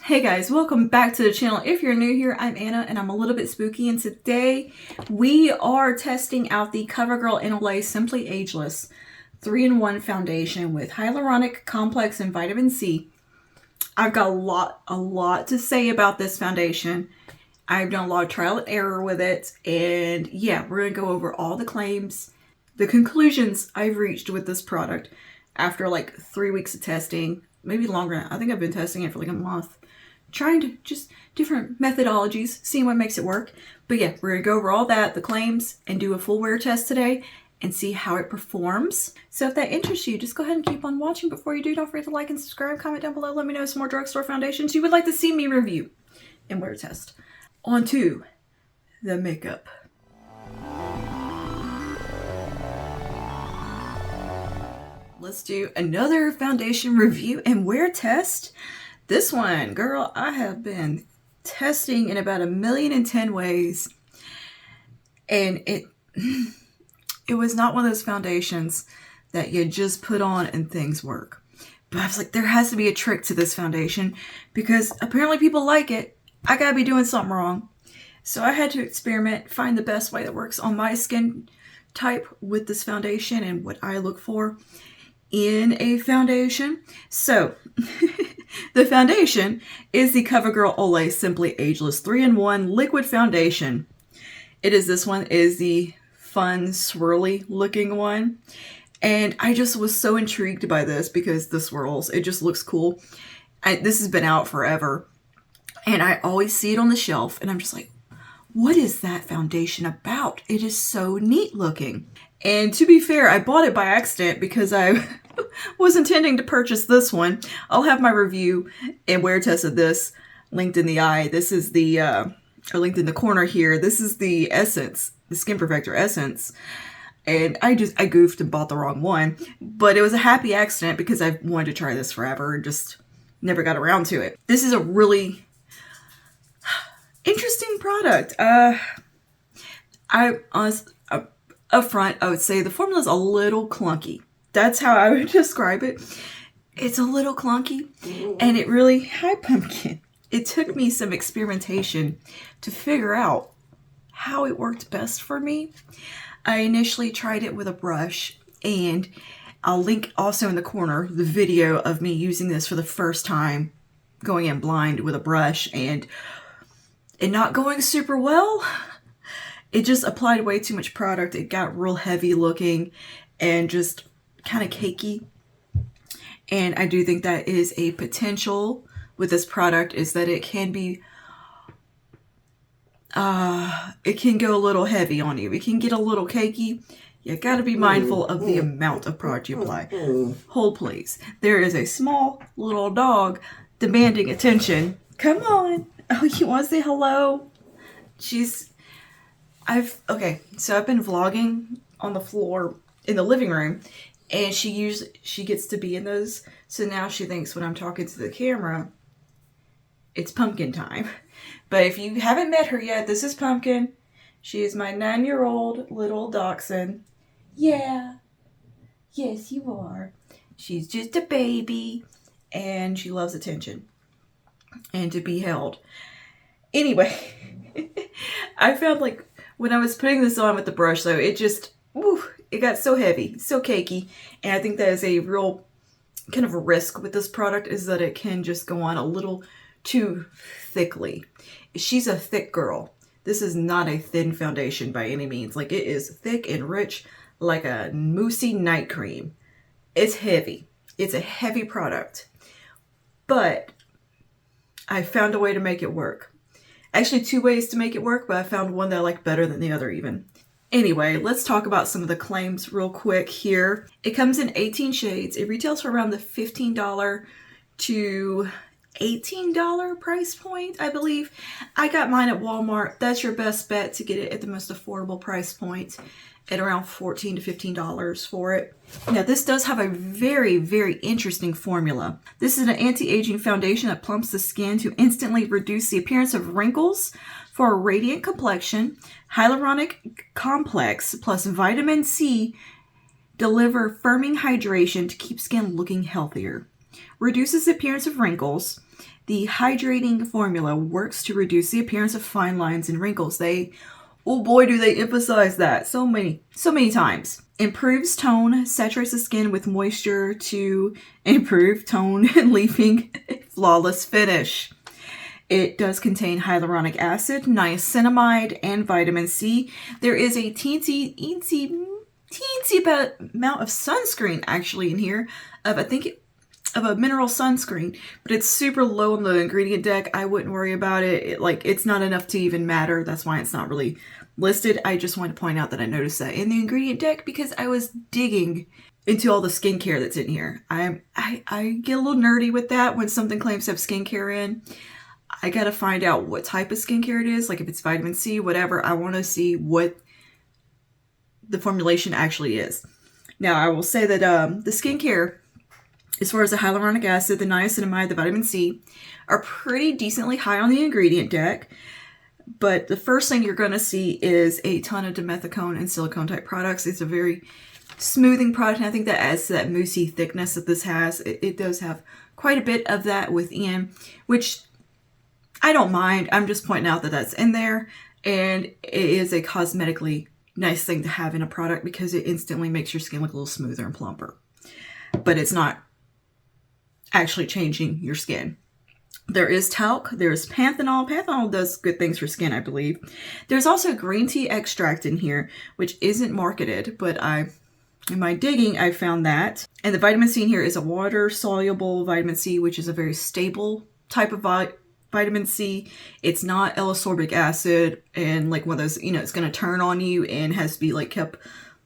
Hey guys, welcome back to the channel. If you're new here, I'm Anna and I'm a little bit spooky, and today we are testing out the Covergirl and Olay Simply Ageless 3-in-1 foundation with hyaluronic complex and vitamin C. I've got a lot to say about this foundation. I've done a lot of trial and error with it, and yeah, we're gonna go over all the claims, the conclusions I've reached with this product after like 3 weeks of testing, maybe longer. I think I've been testing it for like a month. Trying to just different methodologies, seeing what makes it work. But yeah, we're gonna go over all that, the claims, and do a full wear test today and see how it performs. So if that interests you, just go ahead and keep on watching. Before you do, don't forget to like and subscribe, comment down below, let me know some more drugstore foundations you would like to see me review and wear test. On to the makeup. Let's do another foundation review and wear test. This one, girl, I have been testing in about 1,000,010 ways, and it was not one of those foundations that you just put on and things work. But I was like, there has to be a trick to this foundation because apparently people like it. I gotta be doing something wrong. So I had to experiment, find the best way that works on my skin type with this foundation and what I look for in a foundation. So the foundation is the Covergirl Olay Simply Ageless 3-in-1 liquid foundation. This one is the fun swirly looking one. And I just was so intrigued by this because the swirls, it just looks cool. This has been out forever. And I always see it on the shelf and I'm just like, what is that foundation about? It is so neat looking. And to be fair, I bought it by accident because I was intending to purchase this one. I'll have my review and wear test of this linked in the eye. This is the, or linked in the corner here. This is the Essence, the Skin Perfector Essence. And I goofed and bought the wrong one. But it was a happy accident because I wanted to try this forever and just never got around to it. This is a really interesting product. Up front, I would say the formula is a little clunky. That's how I would describe it. It's a little clunky, and it really, hi pumpkin. It took me some experimentation to figure out how it worked best for me. I initially tried it with a brush, and I'll link also in the corner the video of me using this for the first time, going in blind with a brush, and it not going super well. It just applied way too much product. It got real heavy looking and just kind of cakey. And I do think that is a potential with this product, is that it can be, it can go a little heavy on you. It can get a little cakey. You gotta be mindful of the amount of product you apply. Hold please. There is a small little dog demanding attention. Come on. Oh, you want to say hello? Okay, so I've been vlogging on the floor in the living room, and she gets to be in those. So now she thinks when I'm talking to the camera, it's Pumpkin time. But if you haven't met her yet, this is Pumpkin. She is my 9-year-old little dachshund. Yeah. Yes, you are. She's just a baby, and she loves attention and to be held. Anyway, I found like when I was putting this on with the brush though, it just, it got so heavy, so cakey. And I think that is a real kind of a risk with this product, is that it can just go on a little too thickly. She's a thick girl. This is not a thin foundation by any means. Like, it is thick and rich like a moussey night cream. It's heavy. It's a heavy product. But I found a way to make it work. Actually, 2 ways to make it work, but I found one that I like better than the other even. Anyway, let's talk about some of the claims real quick here. It comes in 18 shades. It retails for around the $15 to $18 price point, I believe. I got mine at Walmart. That's your best bet to get it at the most affordable price point, at around $14 to $15 for it. Now, this does have a very, very interesting formula. This is an anti-aging foundation that plumps the skin to instantly reduce the appearance of wrinkles for a radiant complexion. Hyaluronic complex plus vitamin C deliver firming hydration to keep skin looking healthier. Reduces the appearance of wrinkles, The hydrating formula works to reduce the appearance of fine lines and wrinkles. Oh boy, do they emphasize that so many times. Improves tone, saturates the skin with moisture to improve tone, leaving a flawless finish. It does contain hyaluronic acid, niacinamide, and vitamin C. There is a teensy amount of sunscreen actually in here, of a mineral sunscreen, but it's super low on the ingredient deck. I wouldn't worry about it. It's not enough to even matter. That's why it's not really listed. I just wanted to point out that I noticed that in the ingredient deck because I was digging into all the skincare that's in here. I get a little nerdy with that when something claims to have skincare in. I gotta find out what type of skincare it is, like if it's vitamin C, whatever. I want to see what the formulation actually is. Now, I will say that the skincare, as far as the hyaluronic acid, the niacinamide, the vitamin C, are pretty decently high on the ingredient deck. But the first thing you're going to see is a ton of dimethicone and silicone type products. It's a very smoothing product, and I think that adds to that moussey thickness that this has. It does have quite a bit of that within, which I don't mind. I'm just pointing out that that's in there, and it is a cosmetically nice thing to have in a product because it instantly makes your skin look a little smoother and plumper. But it's not actually changing your skin. There is talc, there's panthenol. Panthenol does good things for skin, I believe. There's also green tea extract in here, which isn't marketed, but in my digging, I found that. And the vitamin C in here is a water-soluble vitamin C, which is a very stable type of vitamin C. It's not L-ascorbic acid and like one of those, it's going to turn on you and has to be like kept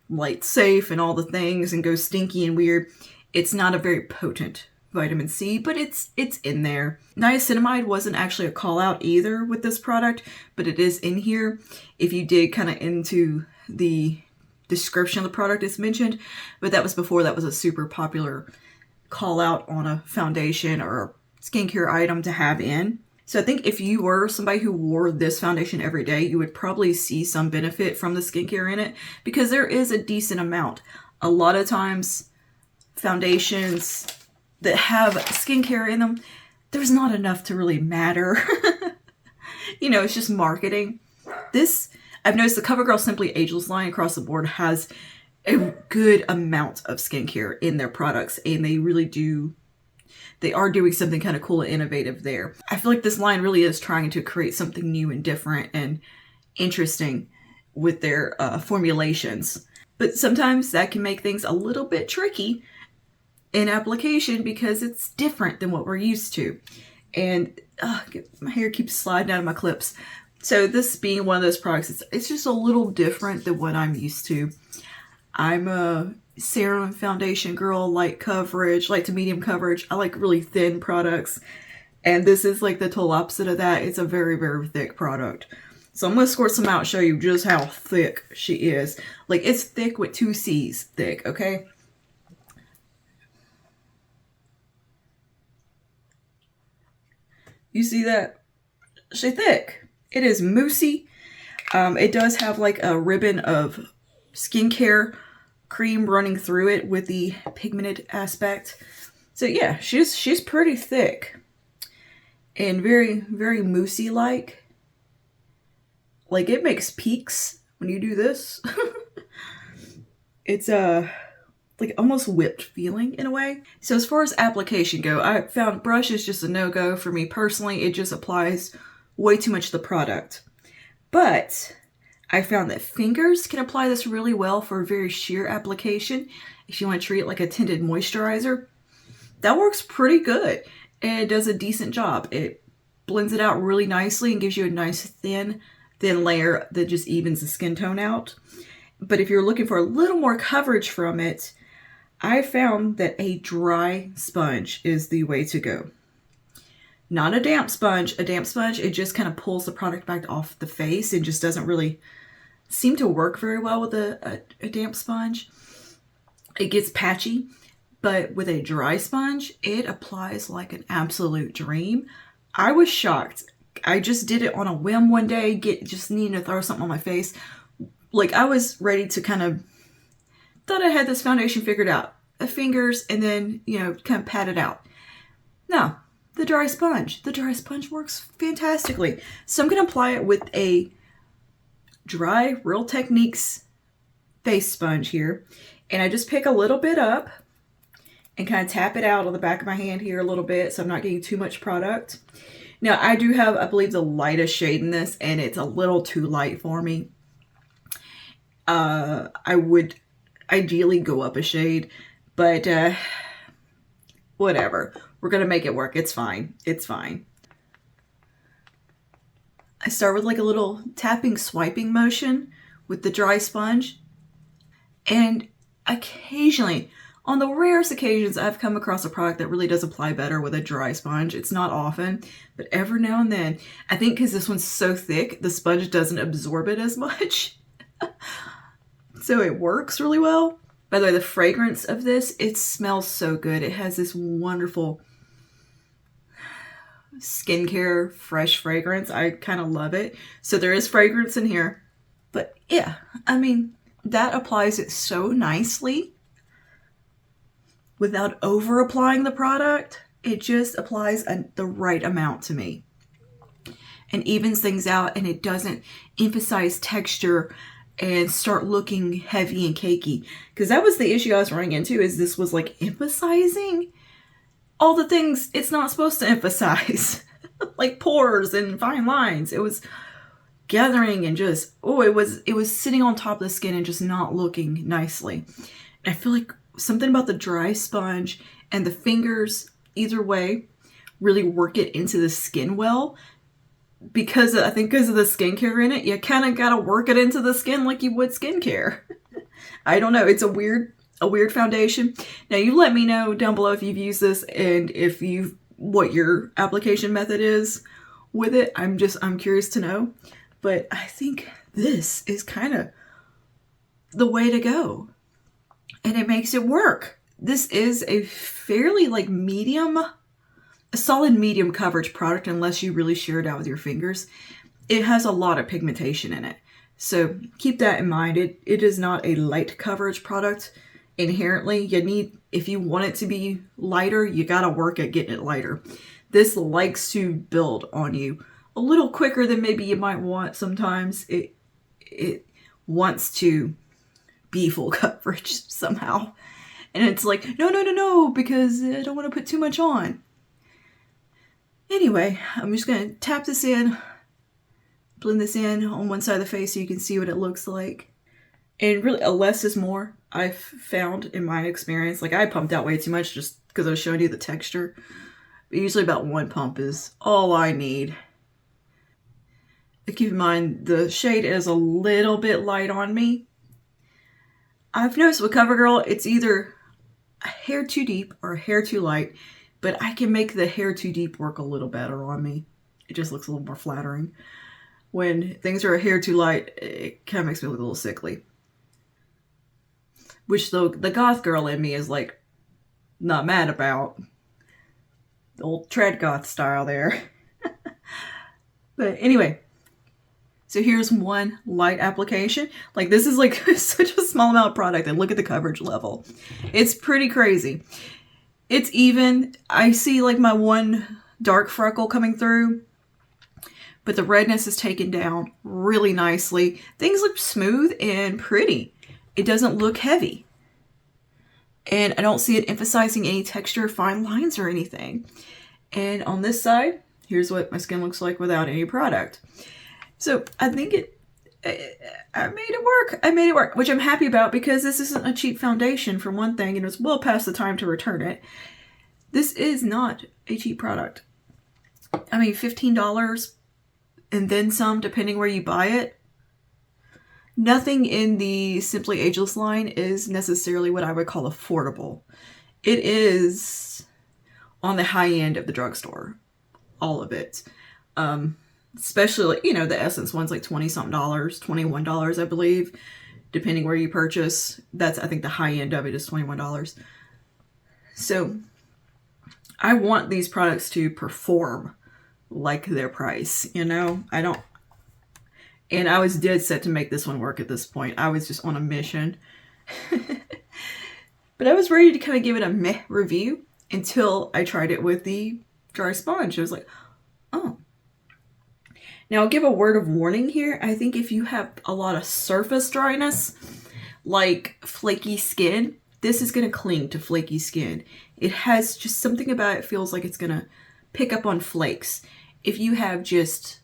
light safe and all the things and go stinky and weird. It's not a very potent vitamin C, but it's in there. Niacinamide wasn't actually a call out either with this product, but it is in here. If you dig kind of into the description of the product, it's mentioned, but that was before that was a super popular call out on a foundation or a skincare item to have in. So I think if you were somebody who wore this foundation every day, you would probably see some benefit from the skincare in it because there is a decent amount. A lot of times foundations that have skincare in them, there's not enough to really matter. It's just marketing. This, I've noticed the Covergirl Simply Ageless line across the board has a good amount of skincare in their products, and they are doing something kind of cool and innovative there. I feel like this line really is trying to create something new and different and interesting with their formulations. But sometimes that can make things a little bit tricky in application because it's different than what we're used to. And my hair keeps sliding out of my clips. So this being one of those products, it's just a little different than what I'm used to. I'm a serum and foundation girl, light coverage, light to medium coverage. I like really thin products. And this is like the total opposite of that. It's a very, very thick product. So I'm going to squirt some out and show you just how thick she is. Like, it's thick with 2 C's thick, okay? You see that? She's thick. It is moussey. It does have like a ribbon of skincare cream running through it with the pigmented aspect. So yeah, she's pretty thick and very, very moussey like. Like, it makes peaks when you do this. It's like almost whipped feeling in a way. So as far as application go, I found brush is just a no-go for me personally. It just applies way too much of the product. But I found that fingers can apply this really well for a very sheer application. If you want to treat it like a tinted moisturizer, that works pretty good. And it does a decent job. It blends it out really nicely and gives you a nice thin layer that just evens the skin tone out. But if you're looking for a little more coverage from it, I found that a dry sponge is the way to go. Not a damp sponge. A damp sponge, it just kind of pulls the product back off the face and just doesn't really seem to work very well with a damp sponge. It gets patchy, but with a dry sponge, it applies like an absolute dream. I was shocked. I just did it on a whim one day, just needing to throw something on my face. Like, I was ready to thought I had this foundation fingers and then, kind of pat it out. No, the dry sponge. The dry sponge works fantastically. So I'm going to apply it with a dry Real Techniques face sponge here. And I just pick a little bit up and kind of tap it out on the back of my hand here a little bit so I'm not getting too much product. Now I do have, I believe, the lightest shade in this, and it's a little too light for me. I would ideally go up a shade, but whatever. We're going to make it work. It's fine. It's fine. I start with like a little tapping, swiping motion with the dry sponge. And occasionally, on the rarest occasions, I've come across a product that really does apply better with a dry sponge. It's not often, but every now and then. I think because this one's so thick, the sponge doesn't absorb it as much. So it works really well. By the way, the fragrance of this, it smells so good. It has this wonderful skincare fresh fragrance. I kind of love it. So there is fragrance in here. But yeah, I mean, that applies it so nicely without over applying the product. It just applies the right amount to me and evens things out, and it doesn't emphasize texture and start looking heavy and cakey. Because that was the issue I was running into, is this was like emphasizing all the things it's not supposed to emphasize. Like pores and fine lines. It was gathering and just, it was sitting on top of the skin and just not looking nicely. And I feel like something about the dry sponge and the fingers, either way, really work it into the skin well. Because I think because of the skincare in it, you kind of got to work it into the skin like you would skincare. I don't know. It's a weird foundation. Now you let me know down below if you've used this and what your application method is with it. I'm curious to know. But I think this is kind of the way to go. And it makes it work. This is a fairly like a solid medium coverage product unless you really shear it out with your fingers. It has a lot of pigmentation in it. So keep that in mind. It is not a light coverage product inherently. If you want it to be lighter, you gotta work at getting it lighter. This likes to build on you a little quicker than maybe you might want sometimes. It wants to be full coverage somehow. And it's like, no, because I don't want to put too much on. Anyway, I'm just going to tap this in, blend this in on one side of the face so you can see what it looks like. And really, a less is more, I've found in my experience. Like, I pumped out way too much just because I was showing you the texture. But usually about one pump is all I need. But keep in mind, the shade is a little bit light on me. I've noticed with Covergirl, it's either a hair too deep or a hair too light. But I can make the hair too deep work a little better on me. It just looks a little more flattering. When things are a hair too light, it kind of makes me look a little sickly. Which the goth girl in me is like not mad about. The old trad goth style there. But anyway. So here's one light application. Like this is like such a small amount of product, and look at the coverage level. It's pretty crazy. It's even. I see like my one dark freckle coming through, but the redness is taken down really nicely. Things look smooth and pretty. It doesn't look heavy. And I don't see it emphasizing any texture, fine lines or anything. And on this side, here's what my skin looks like without any product. So I think I made it work. I made it work, which I'm happy about because this isn't a cheap foundation for one thing, and it was well past the time to return it. This is not a cheap product. I mean, $15 and then some, depending where you buy it. Nothing in the Simply Ageless line is necessarily what I would call affordable. It is on the high end of the drugstore. All of it. Especially, you know, the Essence one's like $20-something, $21, I believe, depending where you purchase. That's, I think the high end of it is $21. So I want these products to perform like their price, you know? And I was dead set to make this one work at this point. I was just on a mission. But I was ready to kind of give it a meh review until I tried it with the dry sponge. I was like, oh. Now I'll give a word of warning here. I think if you have a lot of surface dryness, like flaky skin, this is going to cling to flaky skin. It has just something about it feels like it's going to pick up on flakes. If you have just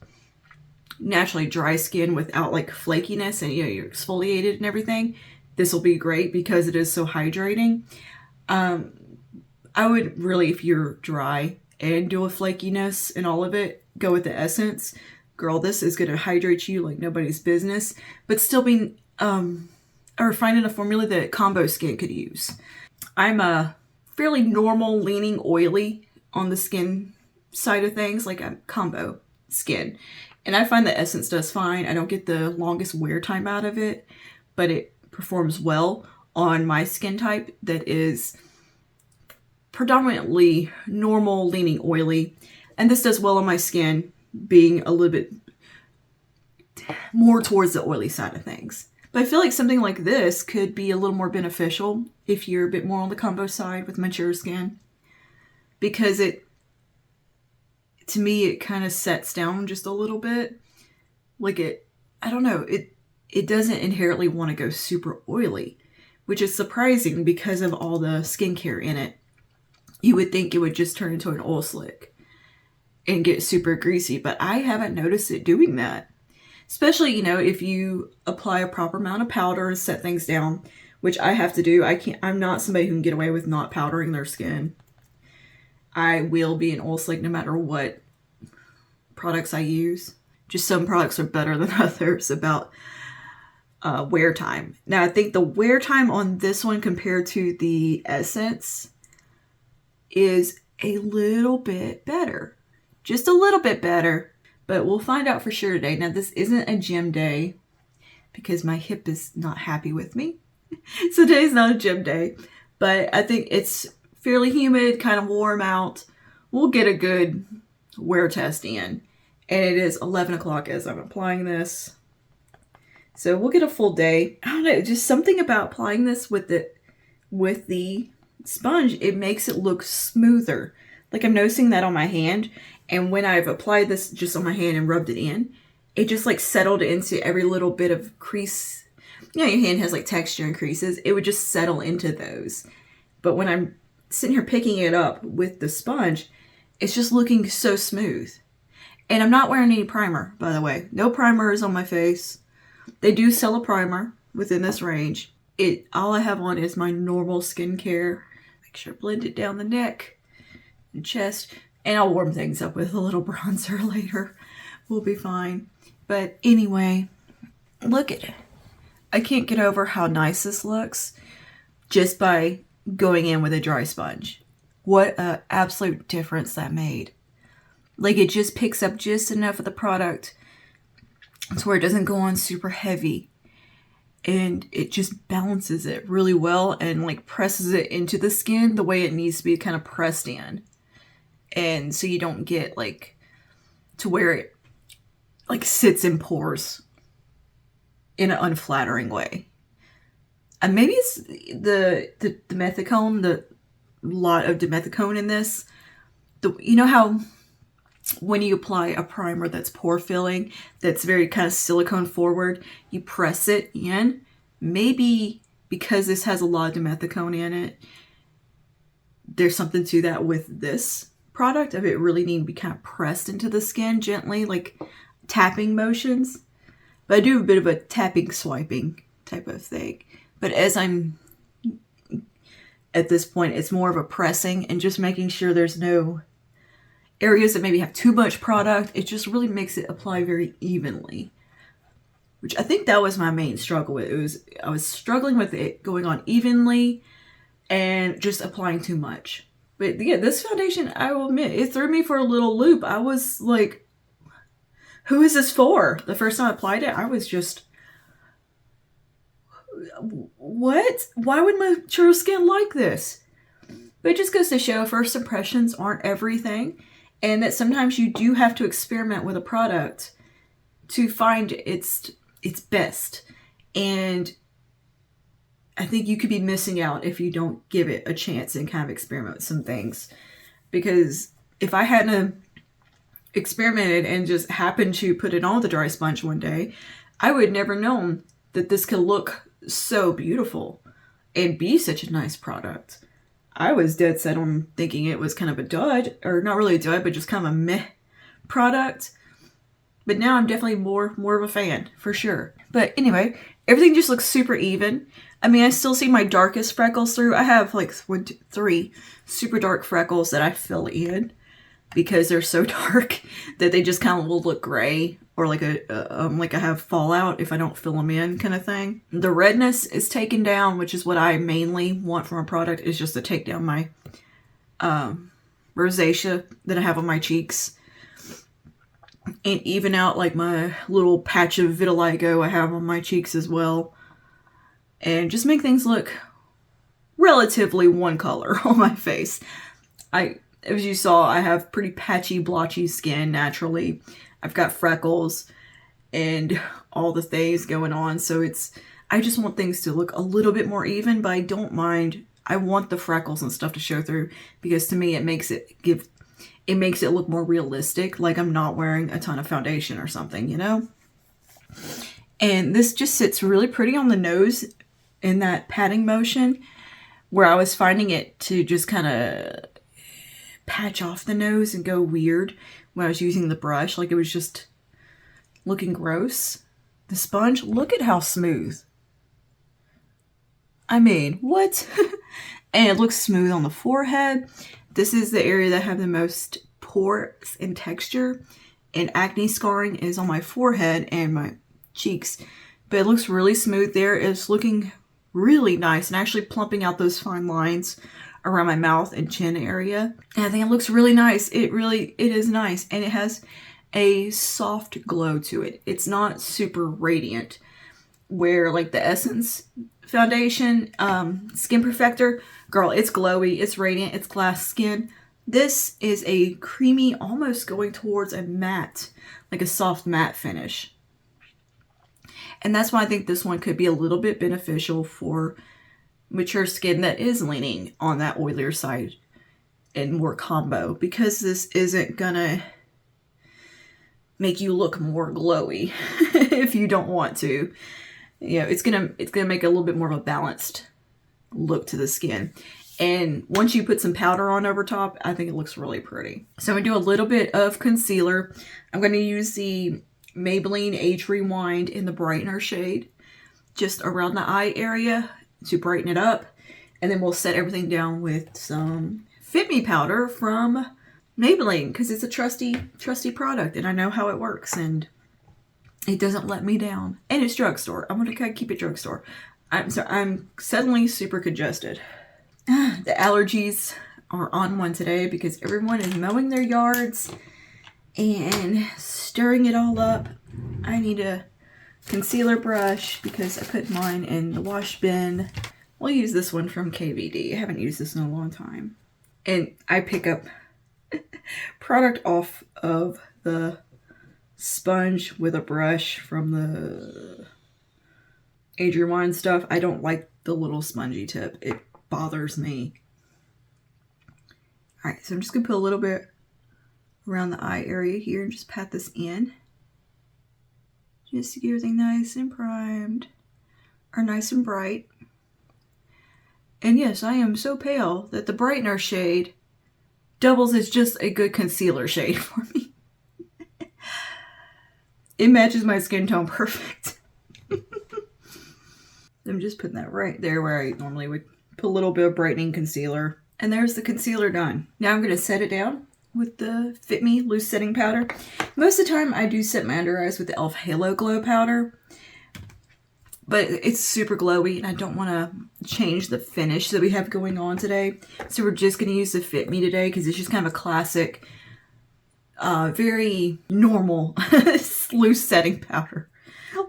naturally dry skin without like flakiness and you're exfoliated and everything, this will be great because it is so hydrating. I would really, if you're dry and deal with flakiness and all of it, go with the Essence. Girl, this is going to hydrate you like nobody's business, but still be, or finding a formula that combo skin could use. I'm a fairly normal, leaning oily on the skin side of things, like I'm combo skin. And I find the Essence does fine. I don't get the longest wear time out of it, but it performs well on my skin type that is predominantly normal, leaning oily. And this does well on my skin, being a little bit more towards the oily side of things. But I feel like something like this could be a little more beneficial if you're a bit more on the combo side with mature skin. Because to me, it kind of sets down just a little bit. Like I don't know, it doesn't inherently want to go super oily, which is surprising because of all the skincare in it. You would think it would just turn into an oil slick and get super greasy, but I haven't noticed it doing that. Especially, if you apply a proper amount of powder and set things down, which I have to do. I'm not somebody who can get away with not powdering their skin. I will be an oil slick no matter what products I use. Just some products are better than others about wear time. Now, I think the wear time on this one compared to the Essence is a little bit better. Just a little bit better. But we'll find out for sure today. Now, this isn't a gym day because my hip is not happy with me. So today's not a gym day. But I think it's fairly humid, kind of warm out. We'll get a good wear test in. And it is 11 o'clock as I'm applying this. So we'll get a full day. I don't know, just something about applying this with the sponge. It makes it look smoother. Like I'm noticing that on my hand. And when I've applied this just on my hand and rubbed it in, it just like settled into every little bit of crease. Your hand has like texture and creases. It would just settle into those. But when I'm sitting here picking it up with the sponge, it's just looking so smooth. And I'm not wearing any primer, by the way. No primer is on my face. They do sell a primer within this range. All I have on is my normal skincare. Make sure I blend it down the neck and chest. And I'll warm things up with a little bronzer later. We'll be fine. But anyway, look at it. I can't get over how nice this looks just by going in with a dry sponge. What an absolute difference that made. Like it just picks up just enough of the product to where it doesn't go on super heavy. And it just balances it really well and like presses it into the skin the way it needs to be kind of pressed in. And so you don't get like to where it like sits in pores in an unflattering way. And maybe it's the dimethicone, the lot of dimethicone in this. You know how when you apply a primer that's pore filling, that's very kind of silicone forward, you press it in. Maybe because this has a lot of dimethicone in it, there's something to that with this product of it really needing to be kind of pressed into the skin gently, like tapping motions. But I do a bit of a tapping, swiping type of thing. But as I'm at this point, it's more of a pressing and just making sure there's no areas that maybe have too much product. It just really makes it apply very evenly, which I think that was my main struggle with. I was struggling with it going on evenly and just applying too much. But yeah, this foundation, I will admit, it threw me for a little loop. I was like, who is this for? The first time I applied it, I was just, what? Why would mature skin like this? But it just goes to show first impressions aren't everything. And that sometimes you do have to experiment with a product to find its best. And I think you could be missing out if you don't give it a chance and kind of experiment with some things. Because if I hadn't experimented and just happened to put it on the dry sponge one day, I would never known that this could look so beautiful and be such a nice product. I was dead set on thinking it was kind of a dud, or not really a dud, but just kind of a meh product. But now I'm definitely more of a fan, for sure. But anyway, everything just looks super even. I mean, I still see my darkest freckles through. I have like 1, 2, 3 super dark freckles that I fill in because they're so dark that they just kind of will look gray, or like I have fallout if I don't fill them in, kind of thing. The redness is taken down, which is what I mainly want from a product, is just to take down my rosacea that I have on my cheeks, and even out like my little patch of vitiligo I have on my cheeks as well, and just make things look relatively one color on my face. As you saw, I have pretty patchy, blotchy skin naturally. I've got freckles and all the things going on, so I just want things to look a little bit more even, but I don't mind. I want the freckles and stuff to show through, because to me it makes it look more realistic, like I'm not wearing a ton of foundation or something, you know? And this just sits really pretty on the nose in that patting motion, where I was finding it to just kind of patch off the nose and go weird when I was using the brush. Like, it was just looking gross. The sponge, look at how smooth. I mean, what? And it looks smooth on the forehead. This is the area that I have the most pores and texture, and acne scarring is on my forehead and my cheeks. But it looks really smooth there. It's looking really nice and actually plumping out those fine lines around my mouth and chin area. And I think it looks really nice. It is nice. And it has a soft glow to it. It's not super radiant, where like the Essence foundation, Skin Perfector, girl, it's glowy, it's radiant, it's glass skin. This is a creamy, almost going towards a matte, like a soft matte finish. And that's why I think this one could be a little bit beneficial for mature skin that is leaning on that oilier side and more combo, because this isn't gonna make you look more glowy if you don't want to. You know, it's gonna make a little bit more of a balanced look to the skin. And once you put some powder on over top, I think it looks really pretty. So I'm gonna do a little bit of concealer. I'm gonna use the Maybelline Age Rewind in the brightener shade just around the eye area to brighten it up. And then we'll set everything down with some Fit Me powder from Maybelline, because it's a trusty product and I know how it works and it doesn't let me down. And it's drugstore. I'm gonna keep it drugstore. I'm suddenly super congested. The allergies are on one today because everyone is mowing their yards and stirring it all up. I need a concealer brush because I put mine in the wash bin. We'll use this one from KVD. I haven't used this in a long time. And I pick up product off of the sponge with a brush from the Age Rewind stuff. I don't like the little spongy tip. It bothers me. Alright, so I'm just going to put a little bit around the eye area here and just pat this in. Just to get everything nice and primed. Or nice and bright. And yes, I am so pale that the brightener shade doubles as just a good concealer shade for me. It matches my skin tone perfect. I'm just putting that right there where I normally would put a little bit of brightening concealer. And there's the concealer done. Now I'm going to set it down with the Fit Me loose setting powder. Most of the time I do set my under eyes with the e.l.f. Halo Glow powder. But it's super glowy and I don't want to change the finish that we have going on today. So we're just going to use the Fit Me today because it's just kind of a classic, very normal loose setting powder.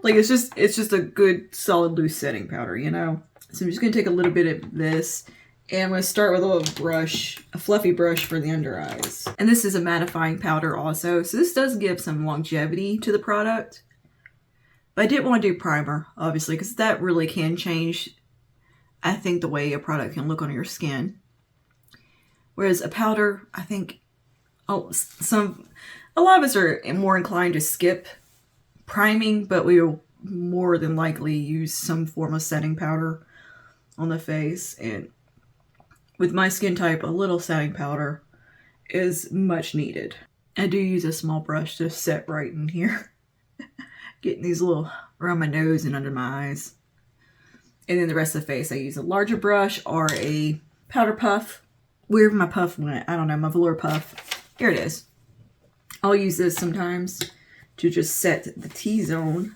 Like it's just a good solid loose setting powder, you know. So I'm just going to take a little bit of this and I'm going to start with a little brush, a fluffy brush for the under eyes. And this is a mattifying powder also. So this does give some longevity to the product. But I didn't want to do primer, obviously, because that really can change, I think, the way a product can look on your skin. Whereas a powder, I think, Oh, a lot of us are more inclined to skip priming, but we will more than likely use some form of setting powder on the face. And with my skin type, a little setting powder is much needed. I do use a small brush to set right in here. Getting these little around my nose and under my eyes. And then the rest of the face, I use a larger brush or a powder puff. Where my puff went, I don't know, my velour puff. Here it is. I'll use this sometimes to just set the T-zone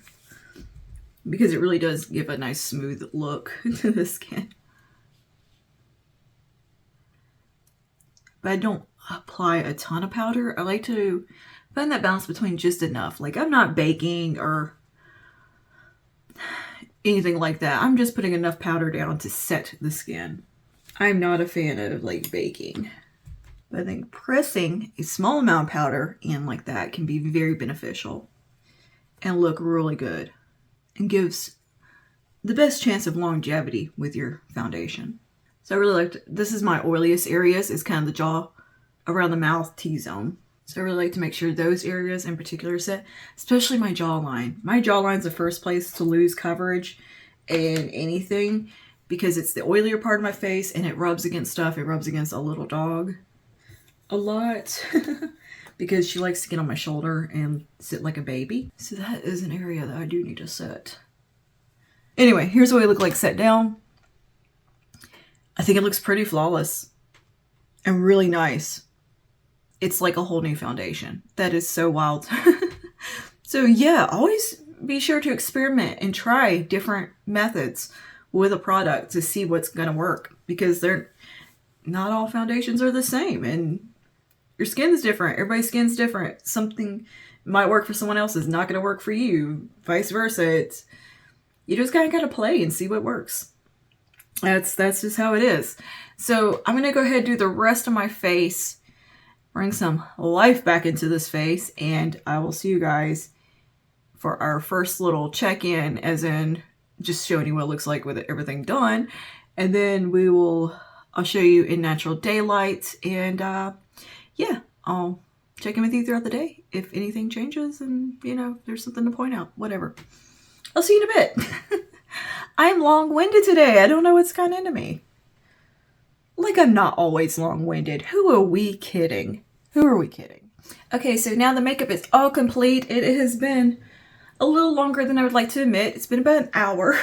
because it really does give a nice smooth look to the skin. But I don't apply a ton of powder. I like to find that balance between just enough. Like, I'm not baking or anything like that. I'm just putting enough powder down to set the skin. I'm not a fan of like baking. But I think pressing a small amount of powder in like that can be very beneficial and look really good and gives the best chance of longevity with your foundation. So I really liked, this is my oiliest areas, is kind of the jaw around the mouth T-zone. So I really like to make sure those areas in particular are set, especially my jawline. My jawline's the first place to lose coverage in anything because it's the oilier part of my face and it rubs against stuff. It rubs against a little dog a lot because she likes to get on my shoulder and sit like a baby. So that is an area that I do need to set. Anyway, here's what I look like set down. I think it looks pretty flawless and really nice. It's like a whole new foundation. That is so wild. So yeah, always be sure to experiment and try different methods with a product to see what's going to work, because not all foundations are the same and your skin's different. Everybody's skin's different. Something might work for someone else is not going to work for you. Vice versa. You just kind of got to play and see what works. That's just how it is. So I'm going to go ahead and do the rest of my face. Bring some life back into this face. And I will see you guys for our first little check-in, as in just showing you what it looks like with everything done. And then I'll show you in natural daylight. And yeah, I'll check in with you throughout the day if anything changes and, there's something to point out, whatever. I'll see you in a bit. I'm long-winded today. I don't know what's gone into me. Like, I'm not always long-winded. Who are we kidding? Who are we kidding? Okay, so now the makeup is all complete. It has been a little longer than I would like to admit. It's been about an hour.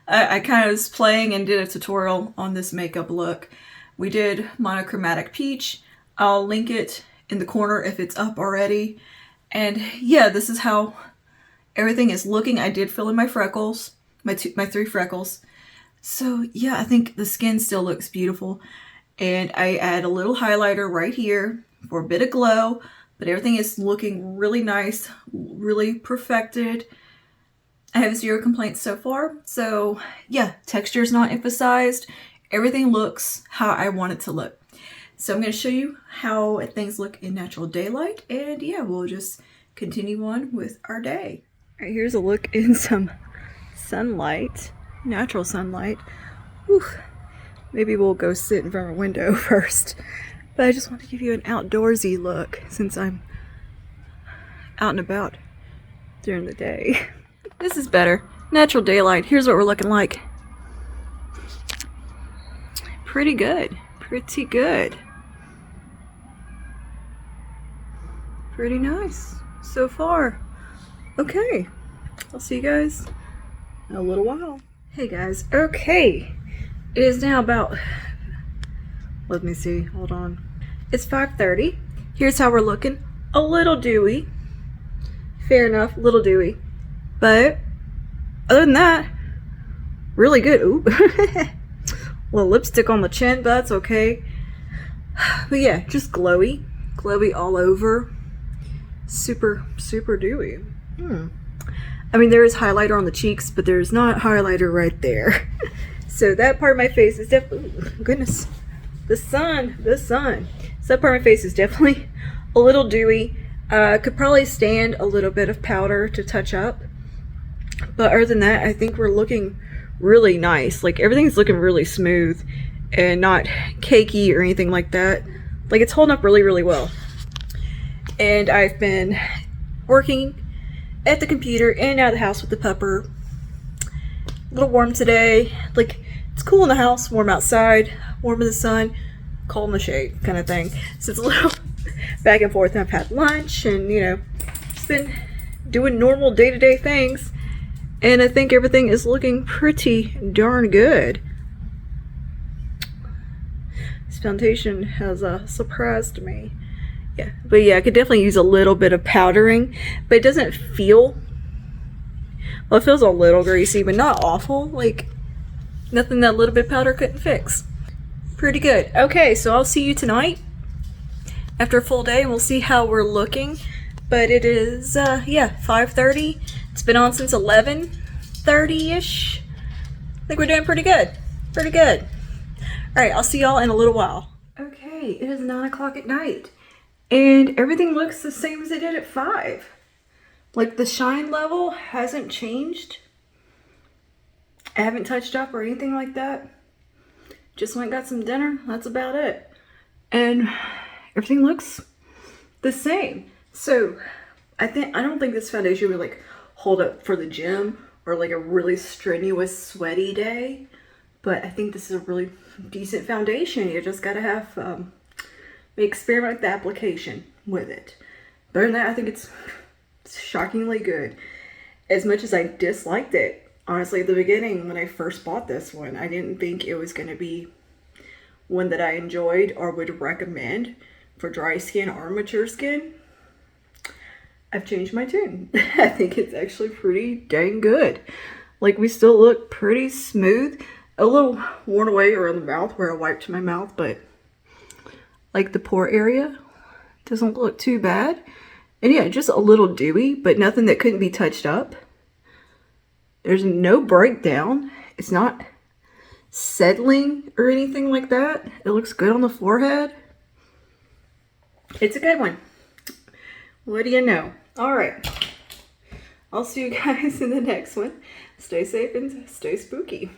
I kind of was playing and did a tutorial on this makeup look. We did monochromatic peach. I'll link it in the corner if it's up already. And yeah, this is how everything is looking. I did fill in my freckles, my 3 freckles. So yeah, I think the skin still looks beautiful. And I add a little highlighter right here for a bit of glow. But everything is looking really nice, really perfected. I have 0 complaints so far. So yeah, texture is not emphasized. Everything looks how I want it to look. So I'm going to show you how things look in natural daylight. And yeah, we'll just continue on with our day. All right, here's a look in some sunlight, natural sunlight. Whew. Maybe we'll go sit in front of a window first. But I just want to give you an outdoorsy look since I'm out and about during the day. This is better. Natural daylight. Here's what we're looking like. Pretty good. Pretty good. Pretty nice so far. Okay. I'll see you guys in a little while. Hey guys. Okay. It is now about... Let me see. Hold on. It's 5:30. Here's how we're looking. A little dewy. Fair enough. A little dewy. But other than that, really good. Ooh. Little lipstick on the chin, but that's okay. But yeah, just glowy. Glowy all over. Super, super dewy. I mean, there is highlighter on the cheeks, but there's not highlighter right there. So that part of my face is definitely... Goodness. The sun. So that part of my face is definitely a little dewy. Could probably stand a little bit of powder to touch up. But other than that, I think we're looking really nice. Like, everything's looking really smooth and not cakey or anything like that. Like, it's holding up really, really well. And I've been working at the computer in and out of the house with the pupper. A little warm today. Like, it's cool in the house, warm outside, warm in the sun, cold in the shade kind of thing. So it's a little back and forth. And I've had lunch and, you know, just been doing normal day-to-day things. And I think everything is looking pretty darn good. This foundation has surprised me. Yeah, but yeah, I could definitely use a little bit of powdering, but it doesn't feel, well, it feels a little greasy, but not awful. Like, nothing that little bit of powder couldn't fix. Pretty good. Okay, so I'll see you tonight after a full day, and we'll see how we're looking. But it is, yeah, 5:30. It's been on since 11:30-ish. I think we're doing pretty good. Pretty good. All right, I'll see y'all in a little while. Okay, it is 9 o'clock at night. And everything looks the same as it did at 5. Like, the shine level hasn't changed. I haven't touched up or anything like that. Just went and got some dinner. That's about it. And everything looks the same. So, I don't think this foundation would, like, hold up for the gym or, like, a really strenuous, sweaty day. But I think this is a really decent foundation. You just gotta have, experiment with the application with it. Better than that, I think it's shockingly good. As much as I disliked it, honestly, at the beginning when I first bought this one, I didn't think it was going to be one that I enjoyed or would recommend for dry skin or mature skin. I've changed my tune. I think it's actually pretty dang good. Like, we still look pretty smooth. A little worn away around the mouth where I wiped my mouth, but like the pore area doesn't look too bad. And yeah, just a little dewy, but nothing that couldn't be touched up. There's no breakdown. It's not settling or anything like that. It looks good on the forehead. It's a good one. What do you know? All right. I'll see you guys in the next one. Stay safe and stay spooky.